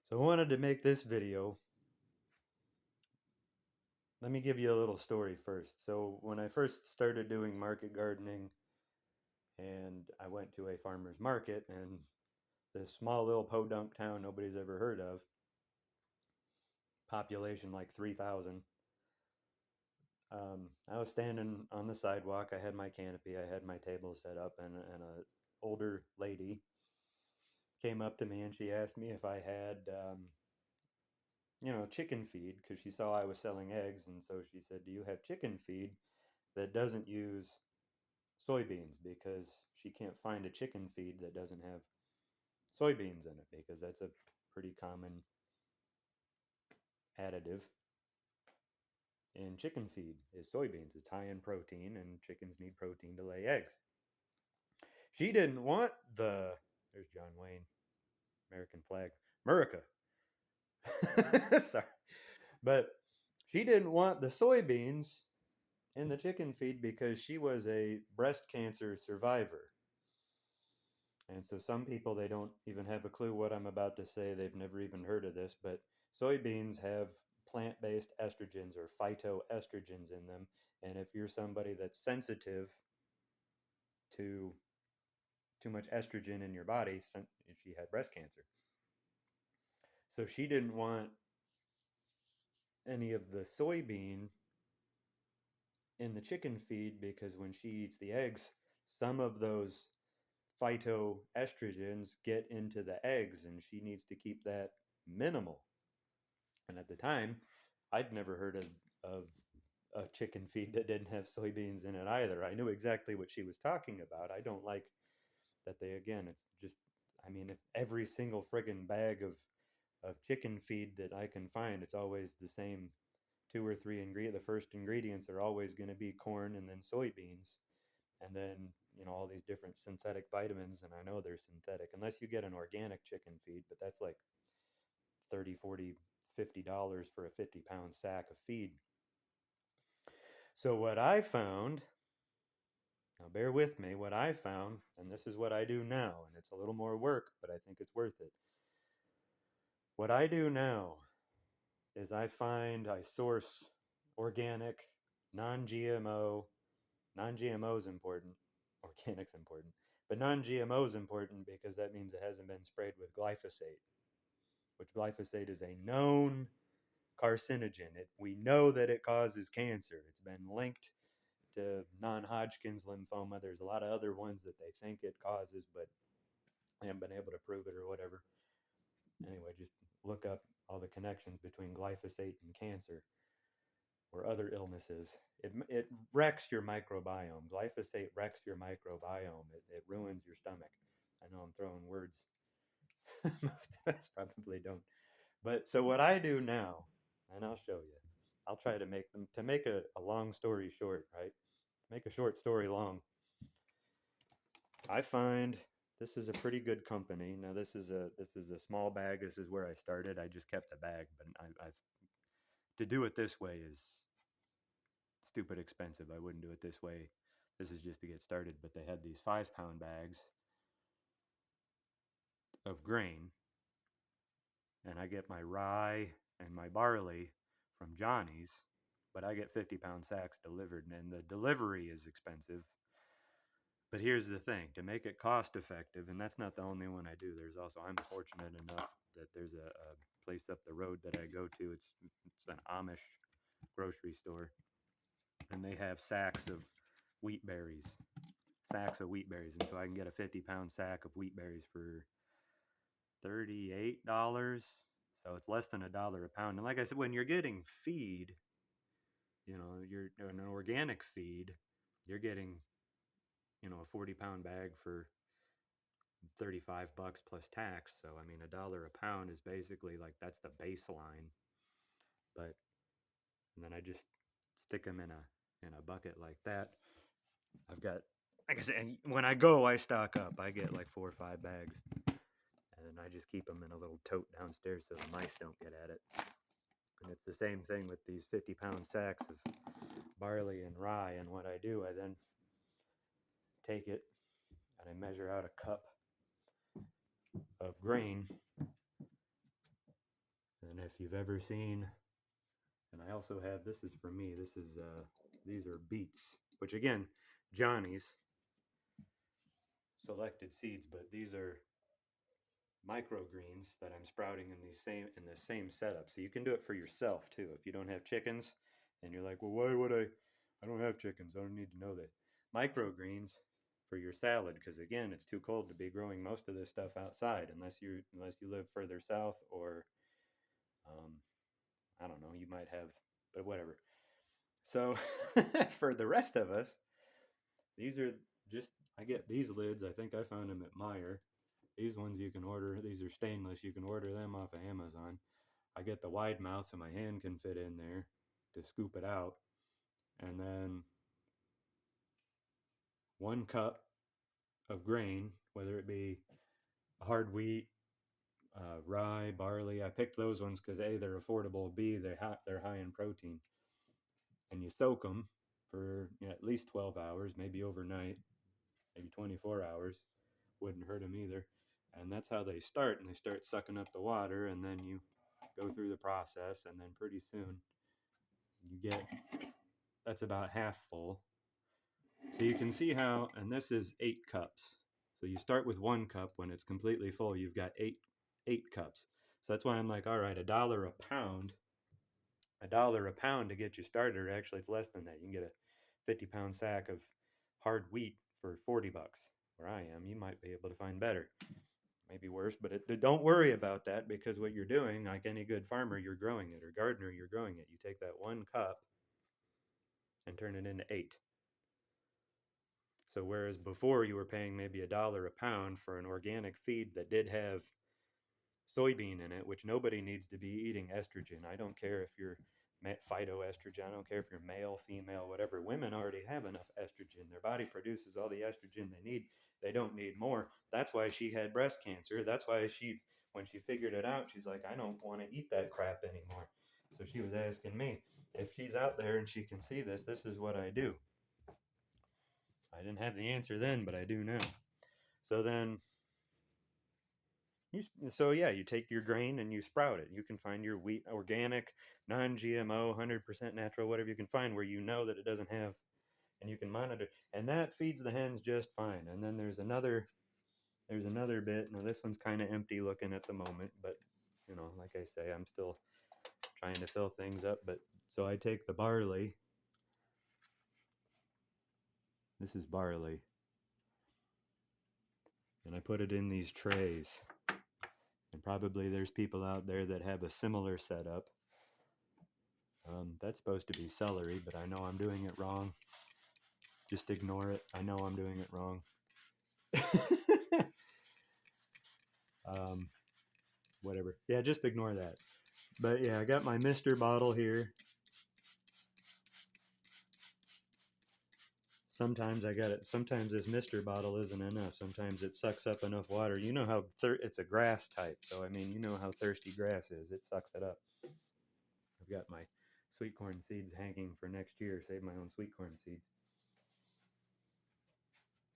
So I wanted to make this video. Let me give you a little story first. So when I first started doing market gardening and I went to a farmer's market in this small little podunk town nobody's ever heard of, population like 3,000. I was standing on the sidewalk. I had my canopy, I had my table set up, and a older lady came up to me and she asked me if I had chicken feed because she saw I was selling eggs, and so she said, "Do you have chicken feed that doesn't use soybeans?" Because she can't find a chicken feed that doesn't have soybeans in it because that's a pretty common additive in chicken feed is soybeans. It's high in protein and chickens need protein to lay eggs. She didn't want there's John Wayne, American flag, America. Sorry. But she didn't want the soybeans in the chicken feed because she was a breast cancer survivor. And so some people, they don't even have a clue what I'm about to say. They've never even heard of this, but soybeans have plant-based estrogens or phytoestrogens in them. And if you're somebody that's sensitive to too much estrogen in your body, she had breast cancer. So she didn't want any of the soybean in the chicken feed because when she eats the eggs, some of those phytoestrogens get into the eggs and she needs to keep that minimal. And at the time, I'd never heard of a chicken feed that didn't have soybeans in it either. I knew exactly what she was talking about. I don't like that it's just, I mean, if every single friggin' bag of chicken feed that I can find, it's always the same two or three ingredients. The first ingredients are always going to be corn and then soybeans. And then, all these different synthetic vitamins. And I know they're synthetic, unless you get an organic chicken feed, but that's like 30, 40, $50 for a 50-pound sack of feed. So what I found, now bear with me, what I found, and this is what I do now, and it's a little more work, but I think it's worth it. What I do now is I source organic, non-GMO. Non-GMO is important, organic's important, but non-GMO is important because that means it hasn't been sprayed with glyphosate, which glyphosate is a known carcinogen. We know that it causes cancer. It's been linked to non-Hodgkin's lymphoma. There's a lot of other ones that they think it causes, but they haven't been able to prove it or whatever. Anyway, just look up all the connections between glyphosate and cancer or other illnesses. It wrecks your microbiome. Glyphosate wrecks your microbiome. It ruins your stomach. I know I'm throwing words. Most of us probably don't. But so what I do now, and I'll show you. I'll try to make a long story short, right? Make a short story long. I find this is a pretty good company. Now this is a small bag. This is where I started. I just kept the bag, but I've to do it this way is stupid expensive. I wouldn't do it this way. This is just to get started. But they had these 5-pound bags of grain, and I get my rye and my barley from Johnny's, but I get 50-pound sacks delivered, and the delivery is expensive. But here's the thing, to make it cost effective, and that's not the only one I do. I'm fortunate enough that there's a place up the road that I go to. It's an Amish grocery store, and they have wheat berries, sacks of wheat berries. And so I can get a 50-pound sack of wheat berries for $38. So it's less than $1 a pound. And like I said, when you're getting feed, you're an organic feed, you're getting, a 40-pound bag for $35 plus tax. So I mean, $1 a pound is basically like that's the baseline. But and then I just stick them in a bucket like that. I've got, like I said, when I go, I stock up. I get like 4 or 5 bags, and then I just keep them in a little tote downstairs so the mice don't get at it. And it's the same thing with these 50-pound sacks of barley and rye. And what I do, I then take it and I measure out a cup of grain, if you've ever seen, and I also have, this is for me, these are beets, which again, Johnny's selected seeds, but these are microgreens that I'm sprouting in the same setup. So you can do it for yourself too. If you don't have chickens and you're like, well, why would I don't have chickens. I don't need to know this. Microgreens for your salad, because again, it's too cold to be growing most of this stuff outside unless you live further south, or um, I don't know, you might have, but whatever. So for the rest of us, these are just, I get these lids. I think I found them at Meyer. These ones you can order. These are stainless. You can order them off of Amazon. I get the wide mouth so my hand can fit in there to scoop it out. And then 1 cup of grain, whether it be hard wheat, rye, barley. I picked those ones because A, they're affordable. B, they're high in protein. And you soak them for at least 12 hours, maybe overnight, maybe 24 hours. Wouldn't hurt them either. And that's how they start. And they start sucking up the water, and then you go through the process, and then pretty soon you get, that's about half full. So you can see how, and this is 8 cups. So you start with 1 cup. When it's completely full, you've got eight cups. So that's why I'm like, all right, $1 a pound, $1 a pound to get you started. Or actually, it's less than that. You can get a 50-pound sack of hard wheat for $40. Where I am, you might be able to find better, maybe worse. But don't worry about that, because what you're doing, like any good farmer, you're growing it, or gardener, you're growing it. You take that 1 cup and turn it into 8. So whereas before you were paying maybe $1 a pound for an organic feed that did have soybean in it, which nobody needs to be eating estrogen. I don't care if you're phytoestrogen. I don't care if you're male, female, whatever. Women already have enough estrogen. Their body produces all the estrogen they need. They don't need more. That's why she had breast cancer. That's why when she figured it out, she's like, I don't want to eat that crap anymore. So she was asking me, if she's out there and she can see this is what I do. I didn't have the answer then, but I do now. So then you take your grain and you sprout it. You can find your wheat organic, non-GMO, 100% natural, whatever you can find where you know that it doesn't have, and you can monitor. And that feeds the hens just fine. And then there's another bit. Now this one's kind of empty looking at the moment, but like I say, I'm still trying to fill things up. But so I take the barley. This is barley. And I put it in these trays. And probably there's people out there that have a similar setup. That's supposed to be celery, but I know I'm doing it wrong. Just ignore it. I know I'm doing it wrong. Whatever. Yeah, just ignore that. But yeah, I got my Mister bottle here. Sometimes Sometimes this Mister bottle isn't enough. Sometimes it sucks up enough water. You know how it's a grass type, so I mean, you know how thirsty grass is. It sucks it up. I've got my sweet corn seeds hanging for next year. Save my own sweet corn seeds.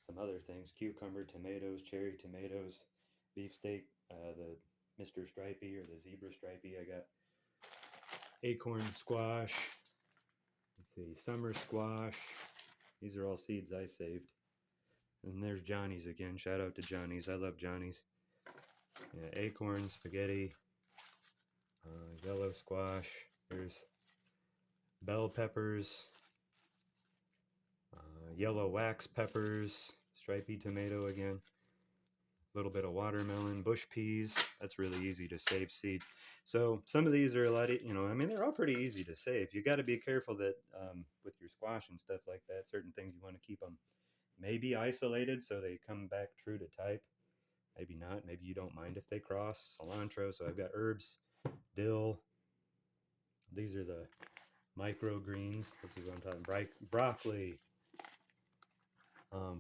Some other things: cucumber, tomatoes, cherry tomatoes, beefsteak, the Mr. Stripey or the Zebra Stripey. I got acorn squash. Let's see, summer squash. These are all seeds I saved. And there's Johnny's again. Shout out to Johnny's. I love Johnny's. Yeah, acorn, spaghetti, yellow squash. There's bell peppers, yellow wax peppers, stripy tomato again. A little bit of watermelon, bush peas. That's really easy to save seeds. So some of these are a lot, I mean, they're all pretty easy to save. You got to be careful that with your squash and stuff like that, certain things you want to keep them maybe isolated so they come back true to type. Maybe not. Maybe you don't mind if they cross. Cilantro. So I've got herbs, dill. These are the microgreens. This is what I'm talking. Broccoli.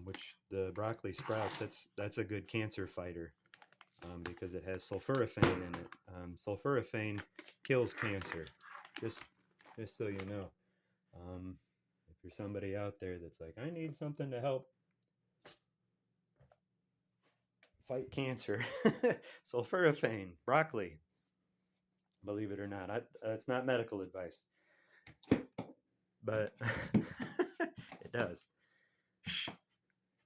Which the broccoli sprouts, that's a good cancer fighter because it has sulforaphane in it. Sulforaphane kills cancer, just so you know. If you're somebody out there that's like, I need something to help fight cancer, sulforaphane, broccoli. believe it or not. It's not medical advice, but it does. Shh,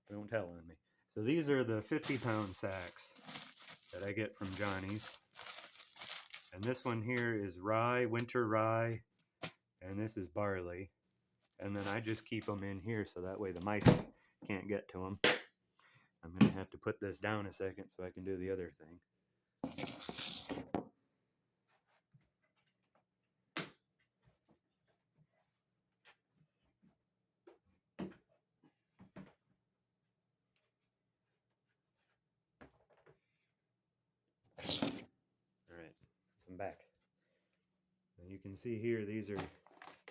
don't tell on me. So these are the 50-pound sacks that I get from Johnny's. And this one here is rye, winter rye, and this is barley. And then I just keep them in here so that way the mice can't get to them. I'm going to have to put this down a second so I can do the other thing. All right, I'm back. And you can see here, these are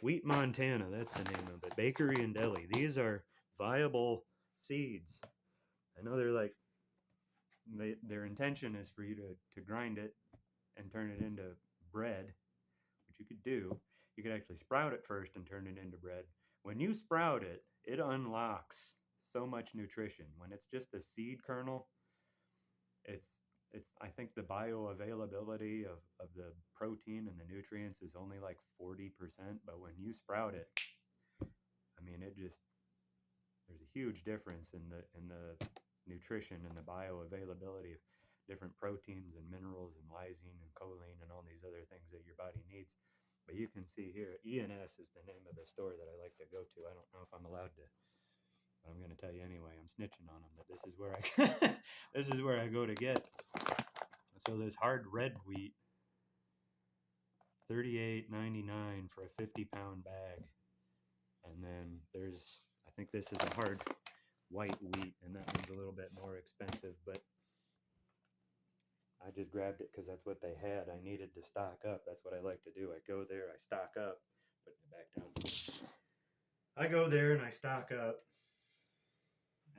Wheat Montana, that's the name of it. Bakery and Deli. These are viable seeds. I know they're like, their intention is for you to grind it and turn it into bread, which you could do. You could actually sprout it first and turn it into bread. When you sprout it, it unlocks so much nutrition. When it's just a seed kernel, it's I think the bioavailability of the protein and the nutrients is only like 40%, but when you sprout it, I mean it just there's a huge difference in the nutrition and the bioavailability of different proteins and minerals and lysine and choline and all these other things that your body needs. But you can see here, ENS is the name of the store that I like to go to. I don't know if I'm allowed to, but I'm going to tell you anyway. I'm snitching on them that this is where I this is where I go to get. So this hard red wheat, $38.99 for a 50-pound bag, and then there's I think this is a hard white wheat, and that one's a little bit more expensive, but I just grabbed it because that's what they had. I needed to stock up. That's what I like to do. I go there, I stock up, put it back down. I go there and I stock up,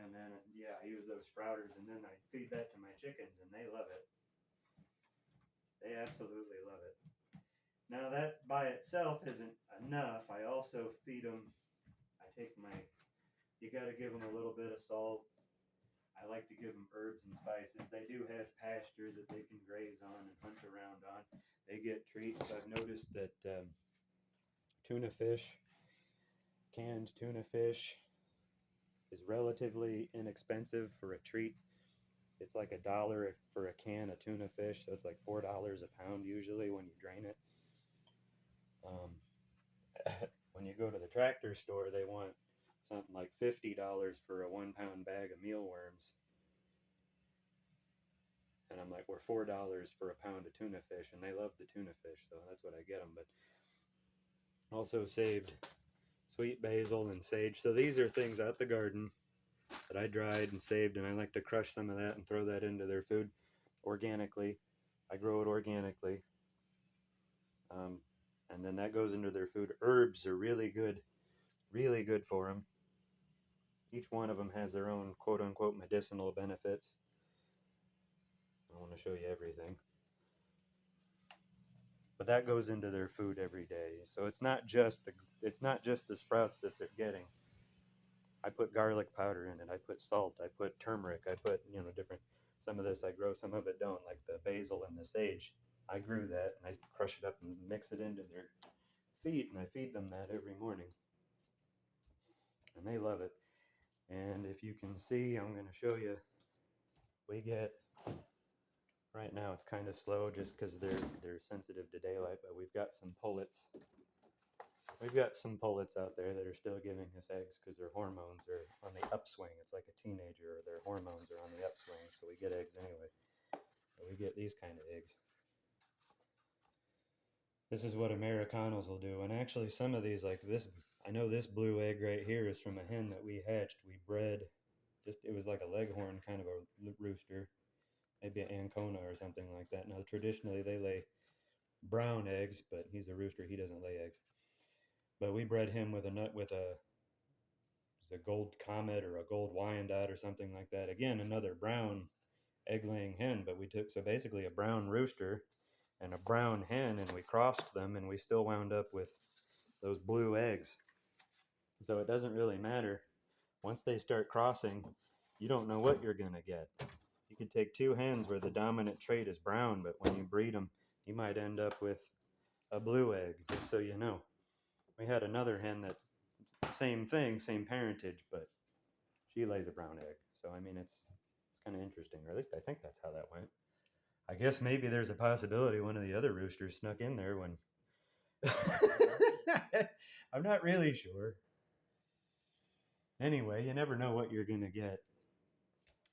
and then yeah, I use those sprouters, and then I feed that to my chickens, and they love it. They absolutely love it. Now that by itself isn't enough. I also feed them. I take my. You got to give them a little bit of salt. I like to give them herbs and spices. They do have pasture that they can graze on and hunt around on. They get treats. I've noticed that tuna fish, canned tuna fish, is relatively inexpensive for a treat. It's like $1 for a can of tuna fish, so it's like $4 a pound usually when you drain it. Um, when you go to the tractor store, they want something like $50 for a 1 pound bag of mealworms. And I'm like, we're $4 for a pound of tuna fish, and they love the tuna fish, so that's what I get them. But also saved sweet basil and sage. So these are things out the garden that I dried and saved, and I like to crush some of that and throw that into their food organically. I grow it organically, um, and then that goes into their food. Herbs are really good for them. Each one of them has their own quote unquote medicinal benefits. I want to show you everything. But that goes into their food every day. So it's not just the sprouts that they're getting. I put garlic powder in it. I put salt. I put turmeric. I put different. Some of this I grow, some of it don't. Like the basil and the sage, I grew that and I crush it up and mix it into their feed, and I feed them that every morning, and they love it. And if you can see, I'm going to show you. We get right now it's kind of slow just because they're sensitive to daylight, but we've got some pullets. We've got some pullets out there that are still giving us eggs because their hormones are on the upswing. It's like a teenager, their hormones are on the upswing, so we get eggs anyway. But we get these kind of eggs. This is what Americanos will do. And actually, some of these, like this, I know this blue egg right here is from a hen that we hatched. We bred, it was like a leghorn kind of a rooster, maybe an Ancona or something like that. Now, traditionally, they lay brown eggs, but he's a rooster. He doesn't lay eggs. But we bred him with a gold comet or a gold Wyandotte or something like that. Again, another brown egg-laying hen, but we took, so basically a brown rooster and a brown hen, and we crossed them, and we still wound up with those blue eggs. So it doesn't really matter. Once they start crossing, you don't know what you're going to get. You could take two hens where the dominant trait is brown, but when you breed them you might end up with a blue egg, just so you know. We had another hen that same thing, same parentage, but she lays a brown egg. So I mean, it's kind of interesting, or at least I think that's how that went. I guess maybe there's a possibility one of the other roosters snuck in there when. I'm not really sure. Anyway, you never know what you're gonna get,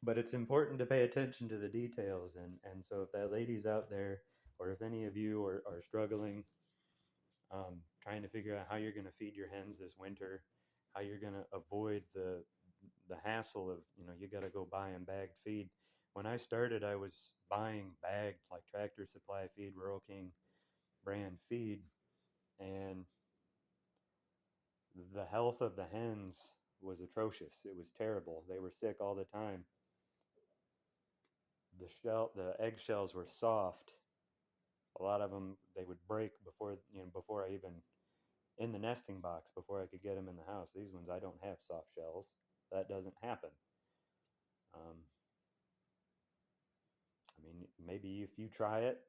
but it's important to pay attention to the details. And so if that lady's out there, or if any of you are struggling, trying to figure out how you're going to feed your hens this winter, how you're going to avoid the hassle of, you got to go buy and bagged feed. When I started, I was buying bagged, like Tractor Supply feed, Rural King brand feed, and the health of the hens was atrocious. It was terrible. They were sick all the time. The eggshells were soft. A lot of them, they would break before I even, in the nesting box, before I could get them in the house. These ones, I don't have soft shells. That doesn't happen. Um, I mean, maybe if you try it,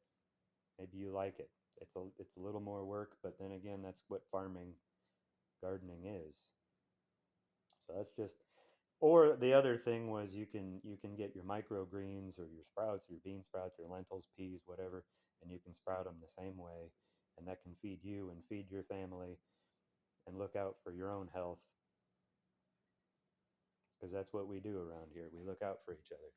maybe you like it. It's a little more work, but then again, that's what farming, gardening is. So that's just. Or the other thing was you can get your microgreens or your sprouts, your bean sprouts, your lentils, peas, whatever, and you can sprout them the same way, and that can feed you and feed your family, and look out for your own health, because that's what we do around here. We look out for each other.